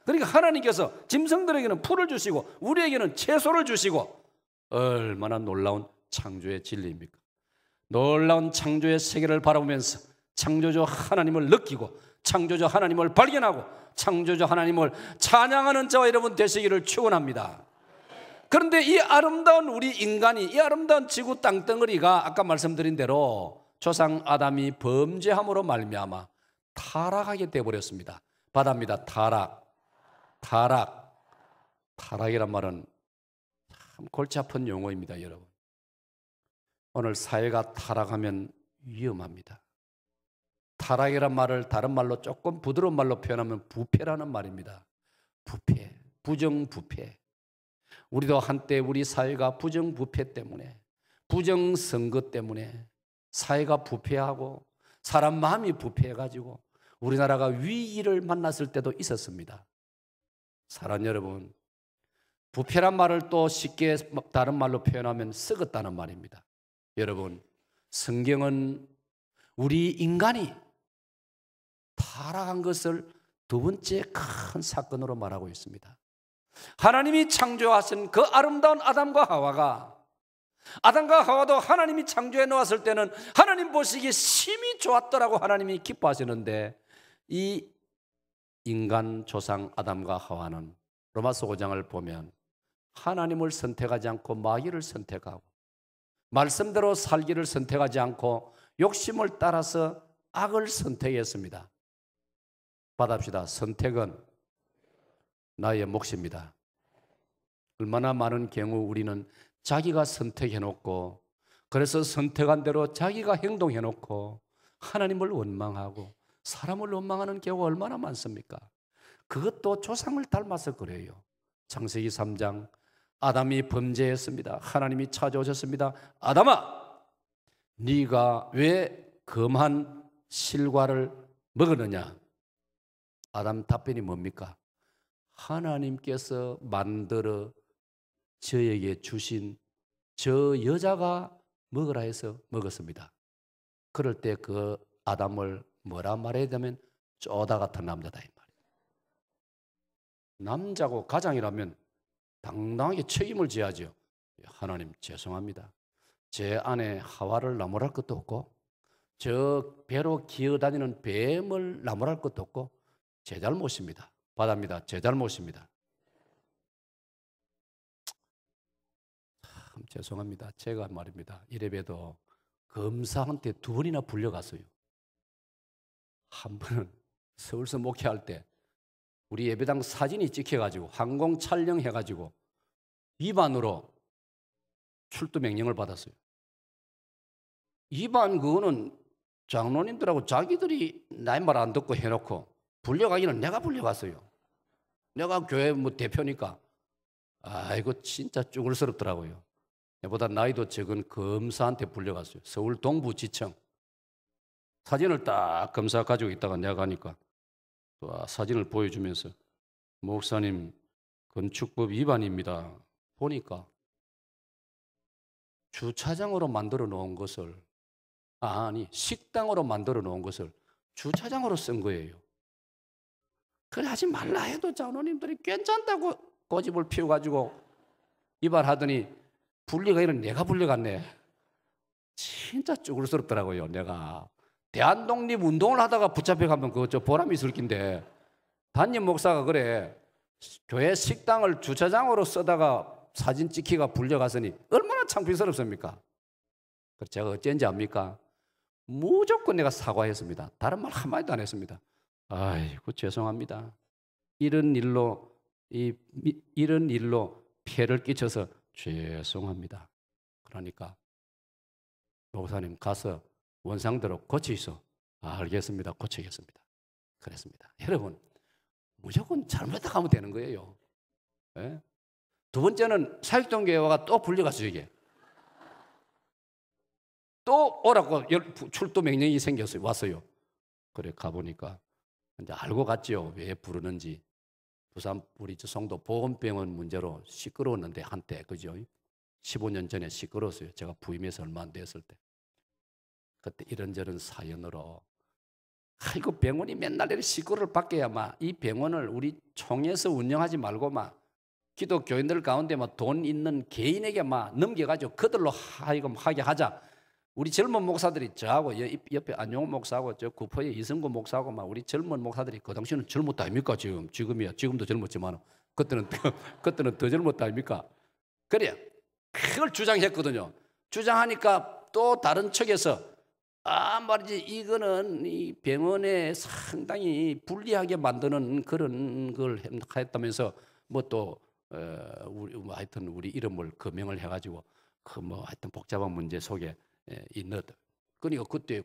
그러니까 하나님께서 짐승들에게는 풀을 주시고 우리에게는 채소를 주시고 얼마나 놀라운 창조의 진리입니까? 놀라운 창조의 세계를 바라보면서 창조주 하나님을 느끼고 창조주 하나님을 발견하고 창조주 하나님을 찬양하는 저와 여러분 되시기를 축원합니다. 그런데 이 아름다운 우리 인간이 이 아름다운 지구 땅덩어리가 아까 말씀드린 대로 조상 아담이 범죄함으로 말미암아 타락하게 되어버렸습니다. 바다입니다. 타락이란 말은 참 골치 아픈 용어입니다. 여러분, 오늘 사회가 타락하면 위험합니다. 타락이란 말을 다른 말로 조금 부드러운 말로 표현하면 부패라는 말입니다. 부패, 부정부패. 우리도 한때 우리 사회가 부정부패 때문에 부정선거 때문에 사회가 부패하고 사람 마음이 부패해가지고 우리나라가 위기를 만났을 때도 있었습니다. 사랑하는 여러분, 부패란 말을 또 쉽게 다른 말로 표현하면 썩었다는 말입니다. 여러분, 성경은 우리 인간이 타락한 것을 두 번째 큰 사건으로 말하고 있습니다. 하나님이 창조하신 그 아름다운 아담과 하와도 하나님이 창조해 놓았을 때는 하나님 보시기에 심히 좋았더라고 하나님이 기뻐하시는데 이 인간 조상 아담과 하와는 로마서 5장을 보면 하나님을 선택하지 않고 마귀를 선택하고 말씀대로 살기를 선택하지 않고 욕심을 따라서 악을 선택했습니다. 받합시다. 선택은 나의 몫입니다. 얼마나 많은 경우 우리는 자기가 선택해놓고 그래서 선택한 대로 자기가 행동해놓고 하나님을 원망하고 사람을 원망하는 경우가 얼마나 많습니까? 그것도 조상을 닮아서 그래요. 창세기 3장 아담이 범죄했습니다. 하나님이 찾아오셨습니다. 아담아, 네가 왜 검한 실과를 먹었느냐? 아담 답변이 뭡니까? 하나님께서 만들어 저에게 주신 저 여자가 먹으라 해서 먹었습니다. 그럴 때 그 아담을 뭐라 말해야 되면 쪼다 같은 남자다 이 말이에요. 남자고 가장이라면 당당하게 책임을 져야죠. 하나님 죄송합니다. 제 아내 하와를 나무랄 것도 없고 저 배로 기어다니는 뱀을 나무랄 것도 없고 제 잘못입니다. 받아입니다. 제 잘못입니다. 참 죄송합니다. 제가 말입니다. 이래봬도 검사한테 2번이나 불려갔어요. 한 번은 서울서 목회할 때 우리 예배당 사진이 찍혀가지고 항공 촬영해가지고 위반으로 출두 명령을 받았어요. 위반 그거는 장로님들하고 자기들이 나의 말 안 듣고 해놓고 불려가기는 내가 불려갔어요. 내가 교회 뭐 대표니까. 아이고 진짜 쭈글스럽더라고요. 내보다 나이도 적은 검사한테 불려갔어요. 서울 동부지청. 사진을 딱 검사 가지고 있다가 내가 가니까 또 사진을 보여주면서 목사님 건축법 위반입니다. 보니까 주차장으로 만들어 놓은 것을 아니 식당으로 만들어 놓은 것을 주차장으로 쓴 거예요. 그래 하지 말라 해도 장로님들이 괜찮다고 고집을 피워가지고 위반하더니 불려가기는 내가 불려갔네. 진짜 쭈글스럽더라고요. 내가 대한독립 운동을 하다가 붙잡혀가면 그거 저 보람이 있을 낀데 담임 목사가 그래 교회 식당을 주차장으로 쓰다가 사진 찍히가 불려갔으니 얼마나 창피스럽습니까? 그래서 제가 어쩐지 압니까? 무조건 내가 사과했습니다. 다른 말 한마디도 안 했습니다. 아이고 죄송합니다. 이런 일로 피해를 끼쳐서 죄송합니다. 그러니까 목사님 가서 원상대로 고치소. 알겠습니다. 고치겠습니다. 그랬습니다. 여러분 무조건 잘못했다 하면 되는 거예요. 네? 두 번째는 사육동교회가 또 불려갔어요. 이게 또 오라고 출두 명령이 생겼어요. 왔어요. 그래 가보니까 이제 알고 갔죠. 왜 부르는지. 부산 우리 성도 보건병원 문제로 시끄러웠는데 한때 그죠? 15년 전에 시끄러웠어요. 제가 부임해서 얼마 안 됐을 때. 그때 이런저런 사연으로 아이고 병원이 맨날 이렇게 시끄러울 밖에야 막 이 병원을 우리 총에서 운영하지 말고 막 기독교인들 가운데 막 돈 있는 개인에게 막 넘겨가지고 그들로 하게 하자. 우리 젊은 목사들이 저하고 옆에 안용호 목사하고 저 구포의 이승구 목사하고 막 우리 젊은 목사들이 그 당시는 젊었다 아닙니까? 지금이야. 지금도 젊었지만 그때는 더 젊었다 아닙니까? 그래 그걸 주장했거든요. 주장하니까 또 다른 측에서 말이지 이거는 이 병원에 상당히 불리하게 만드는 그런 걸 했다면서 뭐 또 하여튼 우리 이름을 거명을 해가지고 그 뭐 하여튼 복잡한 문제 속에 있는. 그러니까 그때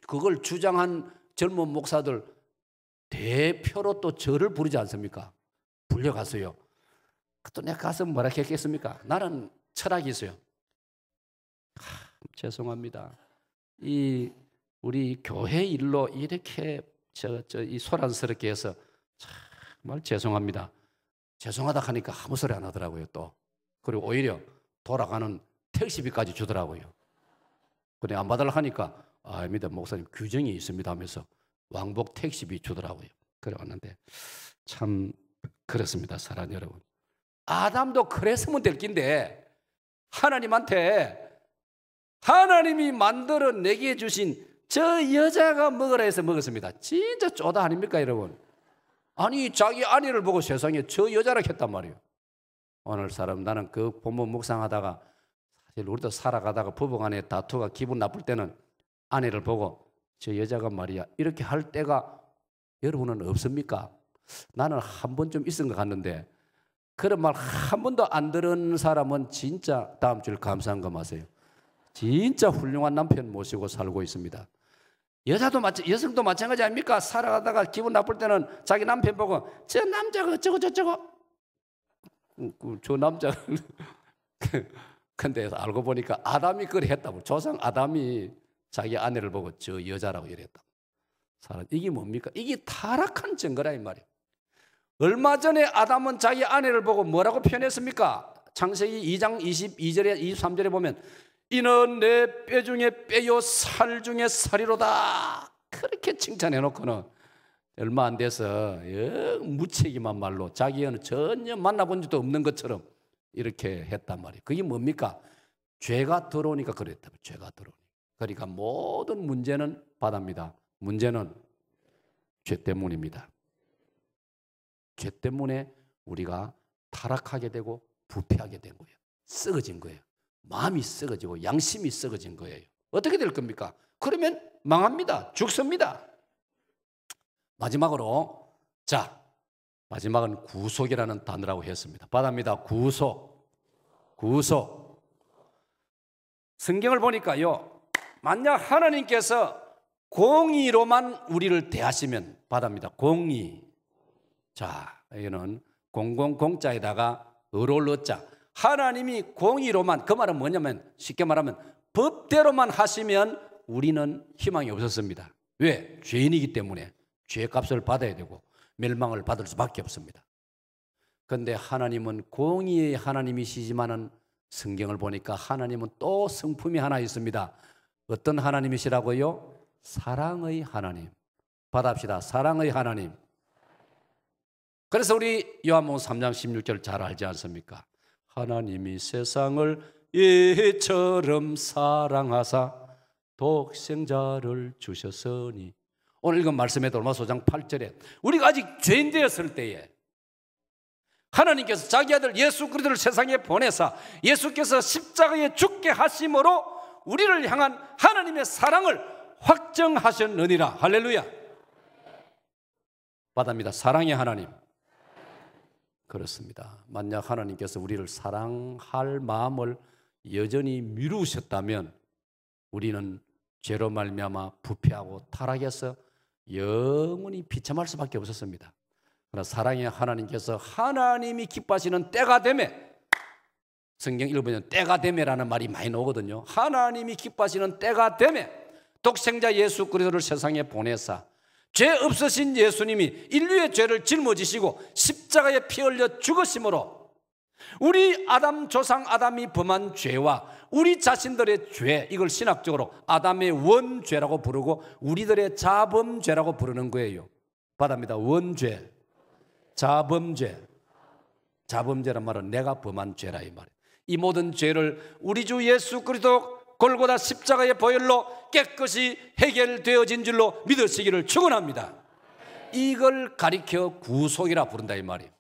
그걸 주장한 젊은 목사들 대표로 또 저를 부르지 않습니까? 불려갔어요. 또 내가 가서 뭐라 했겠습니까? 나는 철학이 있어요. 죄송합니다. 우리 교회 일로 이렇게 이 소란스럽게 해서 정말 죄송합니다. 죄송하다 하니까 아무 소리 안 하더라고요. 또 그리고 오히려 돌아가는 택시비까지 주더라고요. 그래 안 받으려고 하니까 아닙니다. 목사님 규정이 있습니다 하면서 왕복 택시비 주더라고요. 그래 왔는데 참 그렇습니다. 사랑하는 여러분. 아담도 그랬으면 될 낀데 하나님이 만들어 내게 주신 저 여자가 먹으라 해서 먹었습니다. 진짜 쪼다 아닙니까 여러분? 아니 자기 아내를 보고 세상에 저 여자라 했단 말이에요. 오늘 나는 그 본문 묵상하다가 사실 우리도 살아가다가 부부간에 다투가 기분 나쁠 때는 아내를 보고 저 여자가 말이야 이렇게 할 때가 여러분은 없습니까? 나는 한 번쯤 있은 것 같는데 그런 말 한 번도 안 들은 사람은 진짜 다음 주일 감사한 거 마세요. 진짜 훌륭한 남편 모시고 살고 있습니다. 여성도 마찬가지 아닙니까? 살아가다가 기분 나쁠 때는 자기 남편 보고 저 남자가 어쩌고 저쩌고 저 남자가 근데 알고 보니까 아담이 그래 했다고. 조상 아담이 자기 아내를 보고 저 여자라고 이랬다. 이게 뭡니까? 이게 타락한 증거라 이 말이에요. 얼마 전에 아담은 자기 아내를 보고 뭐라고 표현했습니까? 창세기 2장 22절에 23절에 보면 이는 내 뼈 중에 뼈요 살 중에 살이로다. 그렇게 칭찬해 놓고는 얼마 안 돼서 무책임한 말로 자기는 전혀 만나본 적도 없는 것처럼 이렇게 했단 말이에요. 그게 뭡니까? 죄가 들어오니까 그랬다. 죄가 들어오니까. 그러니까 모든 문제는 바다입니다. 문제는 죄 때문입니다. 죄 때문에 우리가 타락하게 되고 부패하게 된 거예요. 썩어진 거예요. 마음이 썩어지고 양심이 썩어진 거예요. 어떻게 될 겁니까? 그러면 망합니다. 죽습니다. 마지막으로 마지막은 구속이라는 단어라고 했습니다. 바다입니다. 구속. 성경을 보니까요, 만약 하나님께서 공의로만 우리를 대하시면 바다입니다. 공의. 여기는 공공공자에다가 어로를 넣자. 하나님이 공의로만, 그 말은 뭐냐면 쉽게 말하면 법대로만 하시면 우리는 희망이 없었습니다. 왜? 죄인이기 때문에 죄값을 받아야 되고 멸망을 받을 수밖에 없습니다. 그런데 하나님은 공의의 하나님이시지만은 성경을 보니까 하나님은 또 성품이 하나 있습니다. 어떤 하나님이시라고요? 사랑의 하나님. 받아합시다. 사랑의 하나님. 그래서 우리 요한복음 3장 16절 잘 알지 않습니까? 하나님이 세상을 이처럼 사랑하사 독생자를 주셨으니. 오늘 읽은 말씀에도 로마서 5장 8절에 우리가 아직 죄인 되었을 때에 하나님께서 자기 아들 예수 그리스도를 세상에 보내사 예수께서 십자가에 죽게 하심으로 우리를 향한 하나님의 사랑을 확정하셨느니라. 할렐루야. 받습니다. 사랑의 하나님. 그렇습니다. 만약 하나님께서 우리를 사랑할 마음을 여전히 미루셨다면 우리는 죄로 말미암아 부패하고 타락해서 영원히 비참할 수밖에 없었습니다. 그러나 사랑의 하나님께서 하나님이 기뻐하시는 때가 되매, 성경 읽어보면 때가 되매라는 말이 많이 나오거든요. 하나님이 기뻐하시는 때가 되매 독생자 예수 그리스도를 세상에 보내사 죄 없으신 예수님이 인류의 죄를 짊어지시고 십자가에 피 흘려 죽으심으로 우리 아담 조상 아담이 범한 죄와 우리 자신들의 죄, 이걸 신학적으로 아담의 원죄라고 부르고 우리들의 자범죄라고 부르는 거예요. 받습니다. 원죄, 자범죄. 자범죄란 말은 내가 범한 죄라 이 말이에요. 이 모든 죄를 우리 주 예수 그리스도 골고다 십자가의 보혈로 깨끗이 해결되어진 줄로 믿으시기를 축원합니다. 이걸 가리켜 구속이라 부른다 이 말이에요.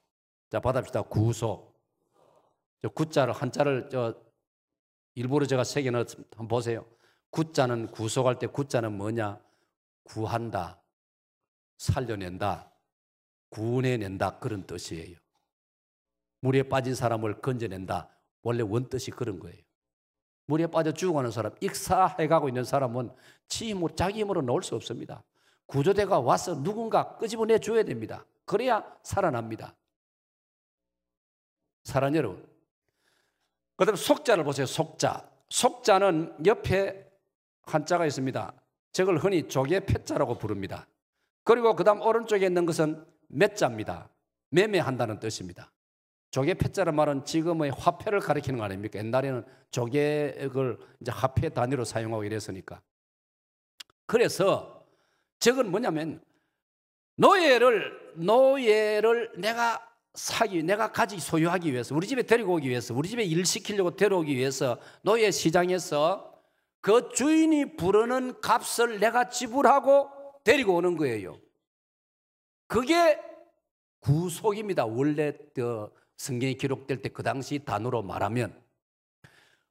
자, 받읍시다. 구속. 저 구자를 한자를 일부러 제가 세 개 넣었습니다. 한번 보세요. 구자는 구속할 때 구자는 뭐냐? 구한다, 살려낸다, 구원해낸다 그런 뜻이에요. 물에 빠진 사람을 건져낸다. 원래 원뜻이 그런 거예요. 물에 빠져 죽어가는 사람, 익사해가고 있는 사람은 자기 힘으로 놓을 수 없습니다. 구조대가 와서 누군가 끄집어내 줘야 됩니다. 그래야 살아납니다. 사랑하는 여러분, 그 다음에 속자를 보세요. 속자. 속자는 옆에 한자가 있습니다. 저걸 흔히 조개패자라고 부릅니다. 그리고 그 다음 오른쪽에 있는 것은 매자입니다. 매매한다는 뜻입니다. 조개패자란 말은 지금의 화폐를 가리키는 거 아닙니까? 옛날에는 조개를 이제 화폐 단위로 사용하고 이랬으니까. 그래서 저건 뭐냐면 노예를 내가 소유하기 위해서, 우리 집에 데리고 오기 위해서, 우리 집에 일 시키려고 데려오기 위해서 노예 시장에서 그 주인이 부르는 값을 내가 지불하고 데리고 오는 거예요. 그게 구속입니다. 원래 성경이 기록될 때 그 당시 단어로 말하면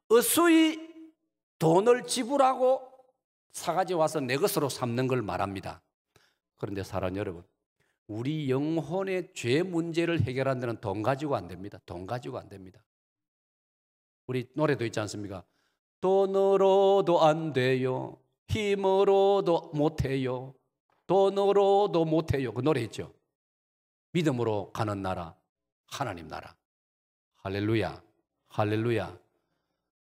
어수이 돈을 지불하고 사가지 와서 내 것으로 삼는 걸 말합니다. 그런데 사랑하는 여러분, 우리 영혼의 죄 문제를 해결하는 데는 돈 가지고 안 됩니다. 돈 가지고 안 됩니다. 우리 노래도 있지 않습니까? 돈으로도 안 돼요. 힘으로도 못해요. 돈으로도 못해요. 그 노래 있죠. 믿음으로 가는 나라, 하나님 나라. 할렐루야, 할렐루야.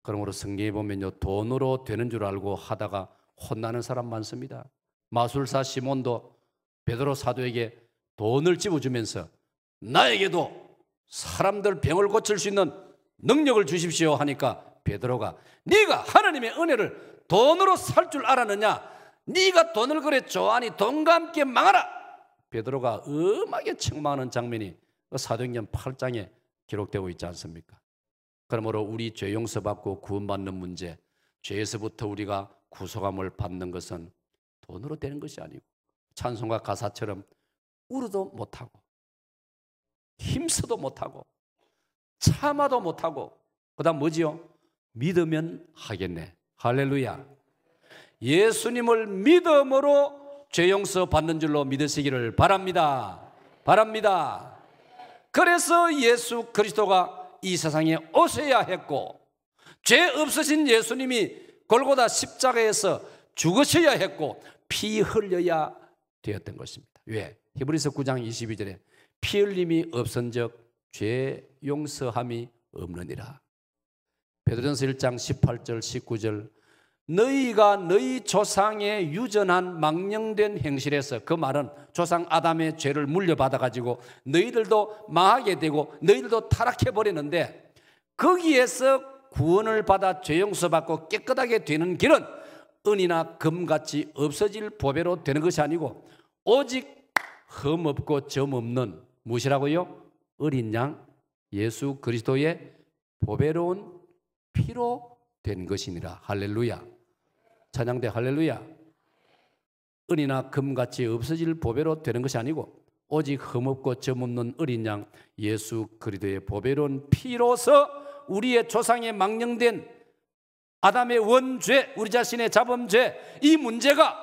그러므로 성경에 보면요, 돈으로 되는 줄 알고 하다가 혼나는 사람 많습니다. 마술사 시몬도 베드로 사도에게 돈을 집어주면서 나에게도 사람들 병을 고칠 수 있는 능력을 주십시오 하니까 베드로가 네가 하나님의 은혜를 돈으로 살 줄 알았느냐? 네가 돈을 그래 좋아하니 돈과 함께 망하라. 베드로가 엄하게 책망하는 장면이 사도행전 8장에 기록되고 있지 않습니까? 그러므로 우리 죄 용서받고 구원받는 문제, 죄에서부터 우리가 구속함을 받는 것은 돈으로 되는 것이 아니고 찬송가 가사처럼 울어도 못하고 힘써도 못하고 참아도 못하고 그 다음 뭐지요? 믿으면 하겠네. 할렐루야. 예수님을 믿음으로 죄 용서 받는 줄로 믿으시기를 바랍니다. 바랍니다. 그래서 예수 그리스도가 이 세상에 오셔야 했고 죄 없으신 예수님이 골고다 십자가에서 죽으셔야 했고 피 흘려야 되었던 것입니다. 왜? 히브리서 9장 22절에 피 흘림이 없은즉 죄 용서함이 없느니라. 베드로전서 1장 18절 19절 너희가 너희 조상의 유전한 망령된 행실에서, 그 말은 조상 아담의 죄를 물려받아 가지고 너희들도 망하게 되고 너희들도 타락해 버리는데 거기에서 구원을 받아 죄 용서받고 깨끗하게 되는 길은 은이나 금같이 없어질 보배로 되는 것이 아니고 오직 흠 없고 점 없는 무엇이라고요? 어린 양 예수 그리스도의 보배로운 피로 된 것이니라. 할렐루야. 찬양대 할렐루야. 은이나 금같이 없어질 보배로 되는 것이 아니고 오직 흠없고 점없는 어린 양 예수 그리스도의 보배로운 피로서 우리의 조상의 망령된 아담의 원죄, 우리 자신의 자범죄, 이 문제가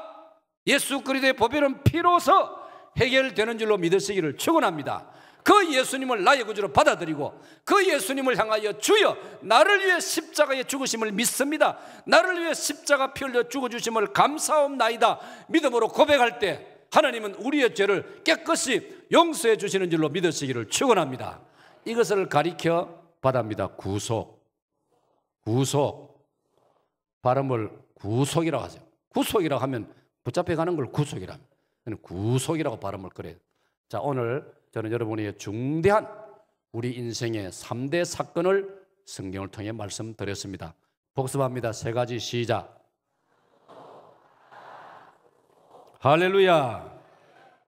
예수 그리스도의 보배로운 피로서 해결되는 줄로 믿으시기를 축원합니다. 그 예수님을 나의 구주로 받아들이고 그 예수님을 향하여 주여 나를 위해 십자가에 죽으심을 믿습니다, 나를 위해 십자가 피 흘려 죽어주심을 감사옵나이다 믿음으로 고백할 때 하나님은 우리의 죄를 깨끗이 용서해 주시는 줄로 믿으시기를 축원합니다. 이것을 가리켜 받합니다. 구속. 발음을 구속이라고 하죠. 구속이라고 하면 붙잡혀가는 걸 구속이라고 합니다. 구속이라고 발음을 그래요. 자, 오늘 저는 여러분에게 중대한 우리 인생의 3대 사건을 성경을 통해 말씀드렸습니다. 복습합니다. 3가지 시작. 할렐루야.